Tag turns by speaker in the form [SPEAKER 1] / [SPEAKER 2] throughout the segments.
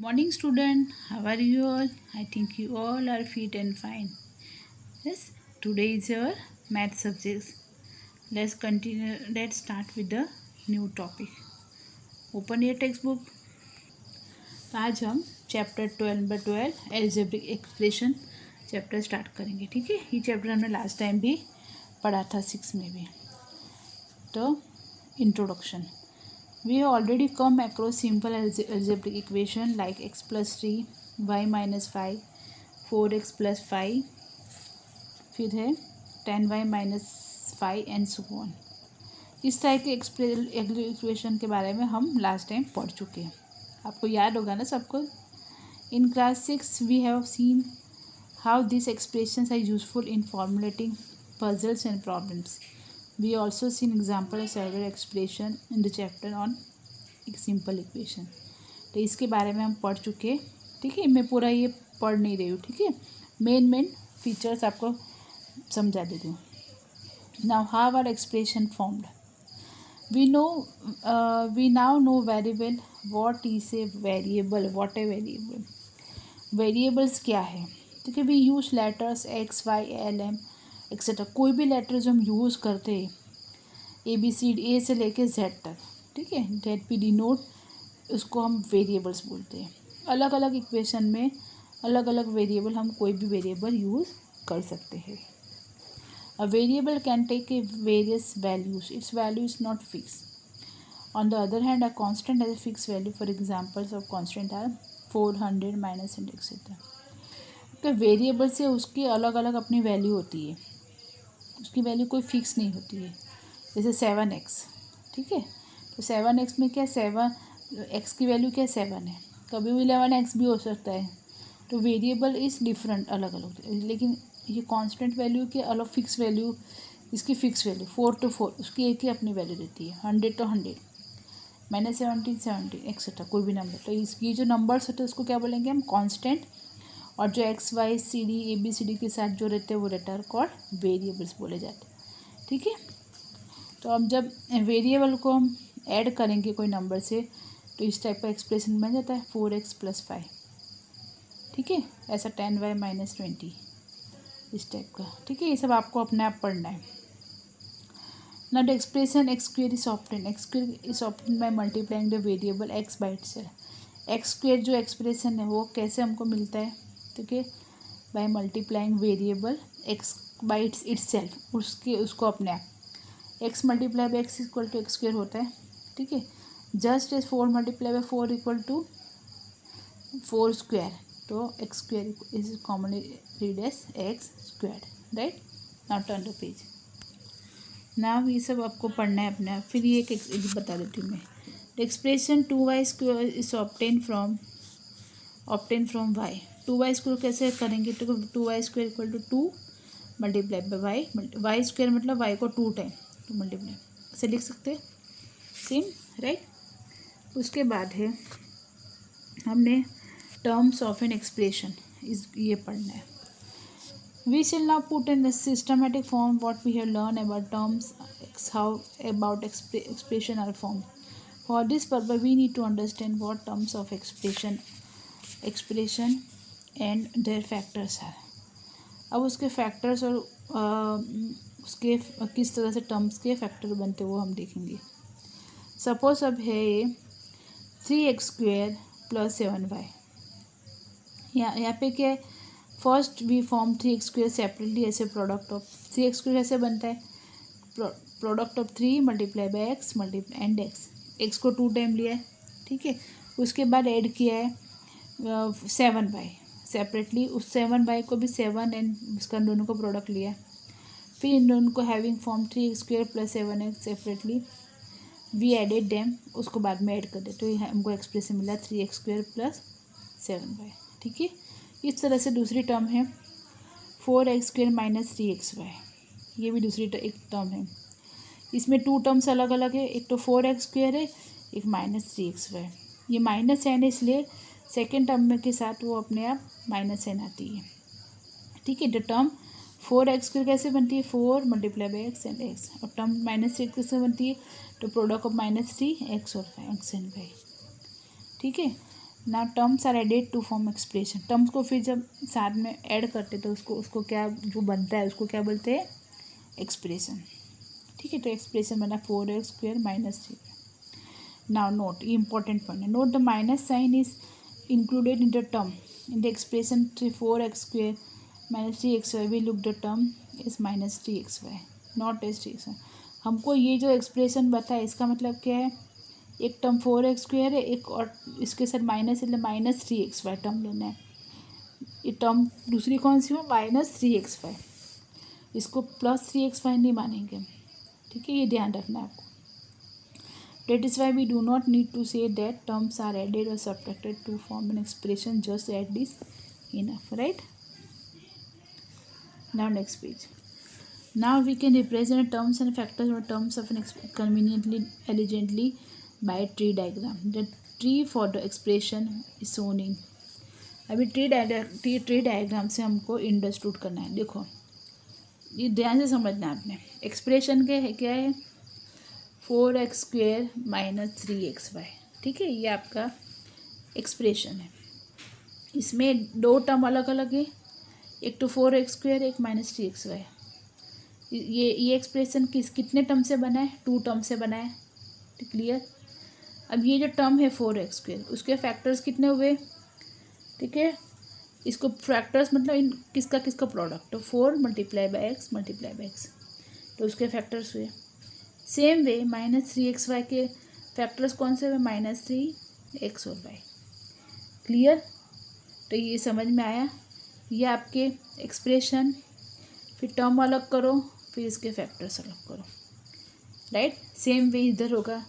[SPEAKER 1] Morning student, how are you all? I think you all are fit and fine. Yes, today is your math subjects. Let's continue. Let's start with the new topic. Open your textbook. आज हम chapter 12/12 algebraic expression chapter start करेंगे. ठीक है, ये chapter हमने last time भी पढ़ा था 6 में भी. तो introduction. We have already come across simple algebraic equation like x plus 3, y minus 5, 4x plus 5, फिर है 10y minus 5 and so on. इस टाइप के इक्वेशन के बारे में हम लास्ट टाइम पढ़ चुके हैं. आपको याद होगा ना सबको. In class 6 we have seen how this expressions are useful in formulating puzzles and problems. We also seen example of several expression in the chapter on simple equation. तो इसके बारे में हम पढ़ चुके. ठीक है, मैं पूरा ये पढ़ नहीं रही हूँ. ठीक है, मेन फीचर्स आपको समझा देती हूँ. Now how are expression formed. We now know very well what is a variable. What a variable. Variables क्या है. ठीक है, we use letters x y l m etcetera. कोई भी लेटर जो हम यूज़ करते हैं ABCD ए से लेके जेड तक. ठीक है, डेट पी डी नोट, उसको हम वेरिएबल्स बोलते हैं. अलग अलग इक्वेशन में अलग अलग वेरिएबल, हम कोई भी वेरिएबल यूज़ कर सकते हैं. A variable can take a various values. Its value is not fix. On the other hand a constant has a fix value. For examples of constant are 400 minus and etcetera. तो variable से उसकी अलग अलग अपनी value होती है. उसकी value कोई फिक्स नहीं होती है. जैसे 7x. ठीक है, तो 7x में क्या 7x की वैल्यू क्या 7 है. कभी भी 11x भी हो सकता है. तो वेरिएबल इज़ डिफरेंट, अलग अलग. लेकिन ये कांस्टेंट वैल्यू की अलग फिक्स वैल्यू, इसकी फिक्स वैल्यू 4 to 4, उसकी एक ही अपनी वैल्यू देती है. 100 to 100, -17 एक्सेट्रा, कोई भी नंबर. तो ये जो नंबर्स होते हैं उसको क्या बोलेंगे हम, कांस्टेंट. और जो x y c d ABCD के साथ जो रहते हैं वो रहता है कॉल्ड वेरिएबल्स बोले जाते हैं. ठीक है, तो अब जब वेरिएबल को हम ऐड करेंगे कोई नंबर से तो इस टाइप का एक्सप्रेशन बन जाता है 4x + 5. ठीक है, ऐसा 10y - 20, इस टाइप का. ठीक है, ये सब आपको अपने आप पढ़ना है. Now the expression x² is obtain. x² is obtain by multiplying the variable x by itself. x² जो एक्सप्रेशन है वो कैसे हमको मिलता है. ठीक है, by multiplying variable x by itself, उसको अपने आप. x multiply by x equal to x² होता है. ठीक है, just as 4 multiply by 4 equal to 4². तो x² is commonly read as x². Right. Now turn the page. Now ये सब आपको पढ़ना है अपने आप. फिर ये एक बता देती हूँ मैं. The expression 2y² is obtain from y. 2y² कैसे करेंगे. तो 2y² equal to 2 multiply by y² मतलब y को 2 टाइम तो मल्टीप्लाई ऐसे लिख सकते हैं. सेम. राइट. उसके बाद है हमने टर्म्स ऑफ एन एक्सप्रेशन, ये पढ़ना है. We shall now put in systematic form what we have learn about terms, how about expression are form. For this purpose we need to understand what terms of expression and their factors are. अब उसके factors और उसके किस तरह से terms के factor बनते वो हम देखेंगे. सपोज अब है ये 3x² + 7y. यहाँ पे क्या है, first we form 3x² separately ऐसे प्रोडक्ट ऑफ 3x² कैसे बनता है, product of 3 multiply by x multiply and x को 2 टाइम लिया है. ठीक है, उसके बाद ऐड किया है 7y सेपरेटली. उस 7y को भी 7 एंड उसका दोनों को प्रोडक्ट लिया. फिर इन दोनों को having form 3x² + 7x separately we added them, उसको बाद में ऐड कर दे. तो ये हमको एक्सप्रेशन मिला 3x² + 7y. ठीक है, इस तरह से दूसरी टर्म है 4x² - 3xy. ये भी दूसरी एक टर्म है. इसमें 2 टर्म्स अलग अलग है. एक तो 4x² है, एक -3xy. ये माइनस n है इसलिए सेकेंड टर्म के साथ वो अपने आप -n आती है. ठीक है, द टर्म 4x² कैसे बनती है, 4 multiply by x and x. और टर्म -3 कैसे बनती है, तो प्रोडक्ट ऑफ -3 x और x एंड y. ठीक है, ना terms are added to form expression. Terms को फिर जब साथ में ऐड करते तो उसको उसको क्या जो बनता है उसको क्या बोलते हैं, एक्सप्रेशन। ठीक है, तो एक्सप्रेशन बना 4x² माइनस 3। नाउ नोट, ये इंपॉर्टेंट पॉइंट है, note the minus sign is included in the term in the expression 4x² minus 3xy। We look the term is minus 3xy not as 3xy। हमको ये जो expression बताया इसका मतलब क्या है, एक टर्म 4x² है, एक और इसके साथ माइनस मतलब माइनस 3xy टर्म लेना है। ये टर्म दूसरी कौन सी हो, माइनस 3xy, इसको प्लस 3xy नहीं मानेंगे। ठीक है, ये ध्यान रखना है आपको। That is why we do not need to say that terms are added or subtracted to form an expression. Just add this enough, right? Now next page. Now we can represent terms and factors or terms of an conveniently, elegantly by a tree diagram. The tree for the expression is shown in. अभी tree diagram से हमको understood करना है। देखो ये ध्यान से समझना आपने, एक्सप्रेशन के है क्या है, 4x² माइनस 3xy। ठीक है, ये आपका एक्सप्रेशन है। इसमें दो टर्म अलग अलग है, एक तो 4x², एक माइनस 3xy। ये एक्सप्रेशन कितने टर्म से बना है, 2 टर्म से बना है। क्लियर। अब ये जो टर्म है 4x², उसके फैक्टर्स कितने हुए, ठीक है, इसको फैक्टर्स मतलब इन किसका किसका प्रोडक्ट, तो 4 multiply by x multiply by x, तो उसके फैक्टर्स हुए। सेम वे माइनस 3xy के फैक्टर्स कौन से हुए, माइनस 3x और y। क्लियर। तो ये समझ में आया, ये आपके एक्सप्रेशन, फिर टर्म अलग करो, फिर इसके फैक्टर्स अलग करो, राइट। सेम वे इधर होगा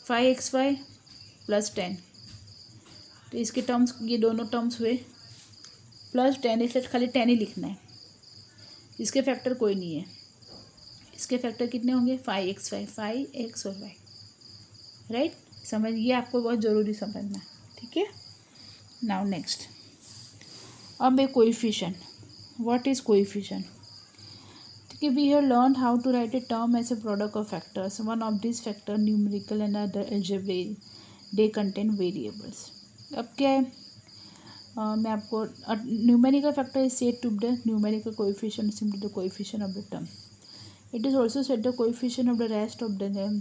[SPEAKER 1] 5xy प्लस 10, तो इसके टर्म्स ये दोनों टर्म्स हुए प्लस 10, इसलिए खाली 10 ही लिखना है, इसके फैक्टर कोई नहीं है। इसके फैक्टर कितने होंगे, 5xy, 5x और y, राइट। समझिए, आपको बहुत ज़रूरी समझना, ठीक है। नाउ नेक्स्ट, अब एक कोएफिशिएंट। व्हाट इज कोएफिशिएंट, ठीक है। We have learn how to write a term as a product of factors. One of this factor numerical and other algebraic, they contain variables. अब क्या है, मैं आपको numerical factor is said to the numerical coefficient simply the coefficient of the term. It is also said the coefficient of the rest of the term,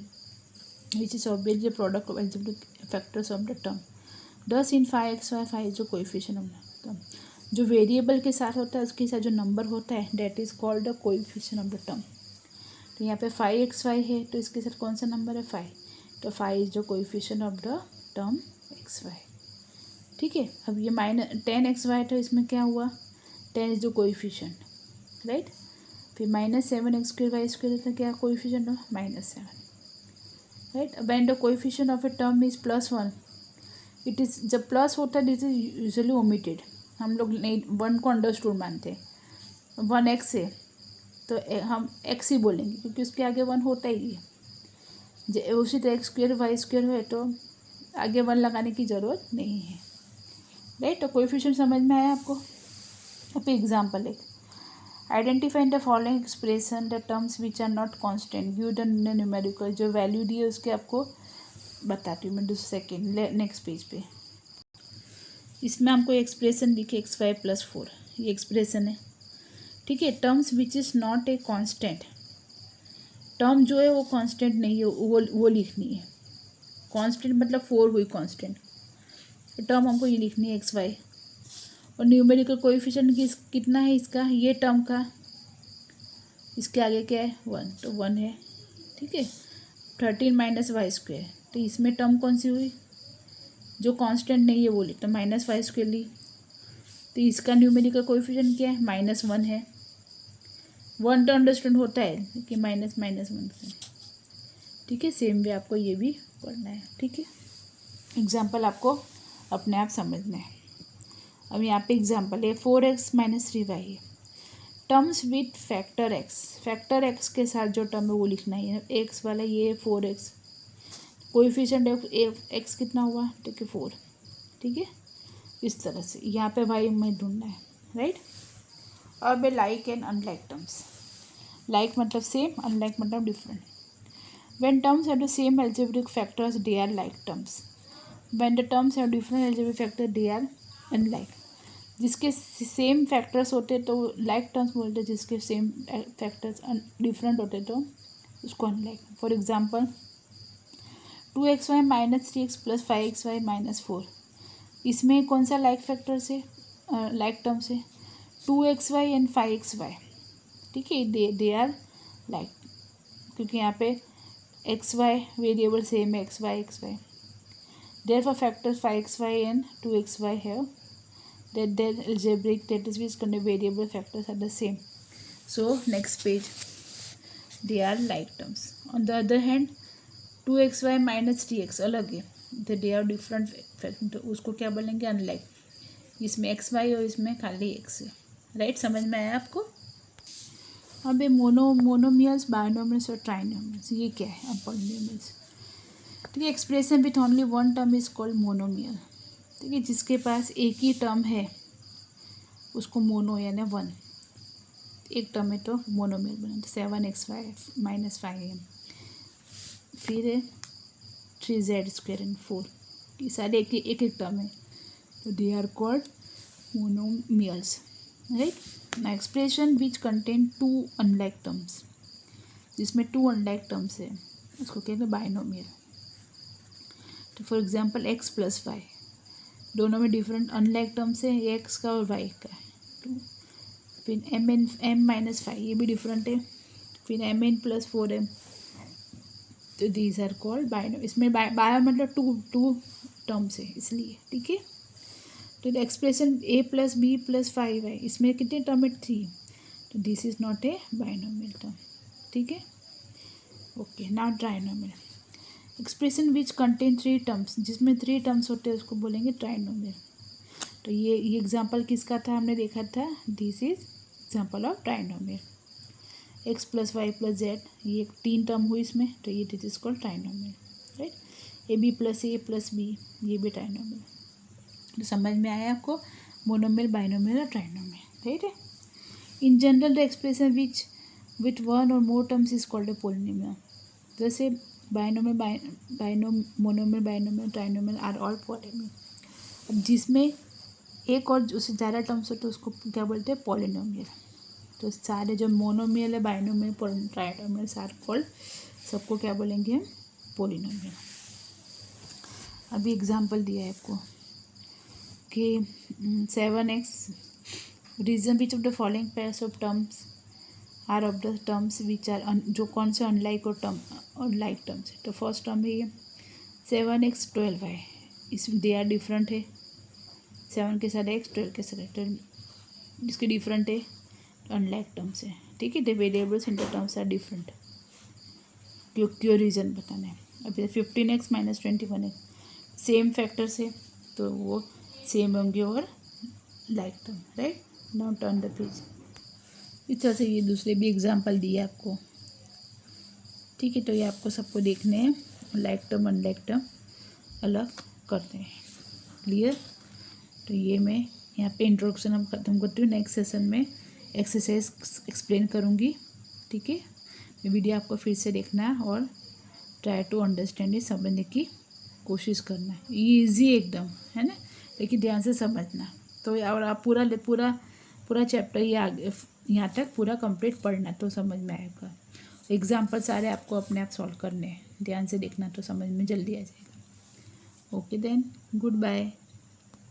[SPEAKER 1] which is obviously a product of algebraic factors of the term. Thus in 5xy, 5 is the coefficient of the term. जो variable के साथ होता है उसके साथ जो number होता है that is called the coefficient of the term. तो यहाँ पे 5xy है, तो इसके साथ कौन सा नंबर है, 5, तो 5 is the coefficient of the term xy। ठीक है। अब ये माइनस 10xy, तो इसमें क्या हुआ, 10 इज द कोएफिशिएंट, राइट। फिर माइनस 7x² y² होता है, क्या कोएफिशिएंट हो, -7, right. When the coefficient of a term is +1, it is, जब प्लस होता है दिस इज यूजुअली ओमिटेड। हम लोग नहीं 1 को अंडरस्टूड मानते हैं। 1x है तो हम x ही बोलेंगे क्योंकि उसके आगे 1 होता ही है। उसी तरह x² y² है तो आगे 1 लगाने की ज़रूरत नहीं है, राइट। तो कोएफिशिएंट समझ में आया आपको। अब एग्जाम्पल एक, identify the following expression the terms which are not constant, give the numerical. जो वैल्यू दी है उसके आपको बताती हूँ मैं दूसरे सेकेंड नेक्स्ट पेज पे। इसमें हमको एक्सप्रेशन दिखे xy + 4, ये एक्सप्रेशन है, ठीक है। Terms which is not a constant, term जो है वो कांस्टेंट नहीं है, वो लिखनी है। कांस्टेंट मतलब 4 हुई कांस्टेंट, टर्म हमको ये लिखनी है xy। और न्यूमेरिकल कोएफिशिएंट कितना है इसका, ये टर्म का, इसके आगे क्या है 1, तो 1 है, ठीक है। 13 - y², तो इसमें टर्म कौन सी हुई, जो कांस्टेंट नहीं है वो ली, तो -y² ली, तो इसका न्यूमेरिकल कोएफिशिएंट क्या है, -1 है। 1 तो अंडरस्टैंड होता है कि -1 से, ठीक है। सेम वे आपको ये भी पढ़ना है, ठीक है। एग्जाम्पल आपको अपने आप समझना है। अब यहाँ पे एग्जाम्पल है 4x - 3y है, टर्म्स विथ फैक्टर x के साथ जो टर्म है वो लिखना है। x वाला ये 4x, कोएफिशिएंट x कितना हुआ, ठीक है 4, ठीक है। इस तरह से यहाँ पे y में ढूंढना है, राइट। अब like and unlike terms. Like मतलब सेम, अनलाइक मतलब different. When terms have the same algebraic factors they are like terms. When the terms have different algebraic factor they are unlike. जिसके सेम फैक्टर्स होते तो like terms बोलते, जिसके same factors different होते तो उसको unlike. For example 2xy minus 3x plus 5xy minus 4, इसमें कौन सा लाइक फैक्टर से लाइक टर्म से 2xy एंड 5xy, ठीक है, दे आर लाइक, क्योंकि यहाँ पे xy वेरिएबल सेम है, xy therefore factors 5xy and 2xy have that their algebraic, that is which contain variable factors are the same. So next page, they are like terms. On the other hand 2xy minus 3x अलग है, तो they are different factor, तो उसको क्या बोलेंगे unlike. इसमें xy और इसमें खाली x है, राइट, समझ में आया आपको। अब ये मोनोमियल्स, बाइनोमियल्स और ट्राइनोमियल्स, ये क्या है अब पॉलिनोमियल्स। ठीक है, expression with only one term is called monomial. ठीक है, जिसके पास एक ही टर्म है उसको मोनो यानी वन, एक टर्म है तो मोनोमियल बनाते। 7xy माइनस 5m, फिर 3z² एंड 4, ये सारे एक टर्म है, तो they are called monomials, right. ना expression which contain two unlike terms, जिसमें टू अनलाइक टर्म्स है उसको कहते हैं बाइनोमियल। तो फॉर एग्जांपल x प्लस 5, दोनों में डिफरेंट अनलाइक टर्म्स है, x का और y का। तो फिर m माइनस 5, ये भी डिफरेंट है, फिर mn प्लस 4m, तो दीज आर कॉल्ड बाइनो। इसमें बायो मतलब टू टर्म्स है इसलिए, ठीक है। तो the expression a plus b plus 5 है, इसमें कितने टर्म है 3, तो this is not a binomial term, ठीक है। Okay, now trinomial, expression which contain 3 terms, जिसमें 3 टर्म्स होते हैं उसको बोलेंगे ट्राइनोमियल। तो ये एग्जांपल किसका था, हमने देखा था, this is example of trinomial. x plus Y plus Z, ये 3 टर्म हुई इसमें, तो ये this is called trinomial, right. A B plus A plus B, ये भी ट्राइनोमियल। तो समझ में आया आपको मोनोमियल, बाइनोमियल और ट्राइनोमियल, राइट है। In general the expression which with one और more terms is called a polynomial. जैसे monomial, binomial, trinomial are all polynomial. अब जिसमें एक और उससे ज़्यादा टर्म्स हो तो उसको क्या बोलते हैं, पॉलिनोमियल। तो सारे जो मोनोमियल है, बाइनोमियल, ट्राइनोमियल, सारे कॉल्ड, सबको क्या बोलेंगे हम, पॉलिनोमियल। अभी एग्जांपल दिया है आपको कि 7x, reason which of the following pairs of terms are of the terms which are, जो कौन से अनलाइक और टर्म और लाइक टर्म्स है। तो फर्स्ट टर्म है ये 7x 12y, इसमें दे आर डिफरेंट है, 7 के साथ x, 12 के साथ, तो इसके डिफरेंट है, अनलाइक टर्म्स है, ठीक है। The variables in the terms are different, क्यों रीज़न बताना है। अब 15x minus 21x, same factors है तो वो सेम होंगे और like term, right. Now turn the page. इस तरह से ये दूसरे भी एग्जांपल दिए आपको, ठीक है। तो ये आपको सबको देखने हैं, लाइक टर्म अनलाइक टर्म अलग करते हैं, क्लियर। तो ये मैं यहाँ पे इंट्रोडक्शन अब खत्म करती हूँ, नेक्स्ट सेशन में एक्सरसाइज एक्सप्लेन करूँगी, ठीक है। ये वीडियो आपको फिर से देखना है और ट्राई टू अंडरस्टैंड, समझने की कोशिश करना है। ईजी एकदम है ना, लेकिन ध्यान से समझना। तो और आप पूरा चैप्टर ये आगे यहाँ तक पूरा कंप्लीट पढ़ना तो समझ में आएगा। एग्जाम्पल सारे आपको अपने आप सॉल्व करने हैं, ध्यान से देखना तो समझ में जल्दी आ जाएगा। Okay then, good bye.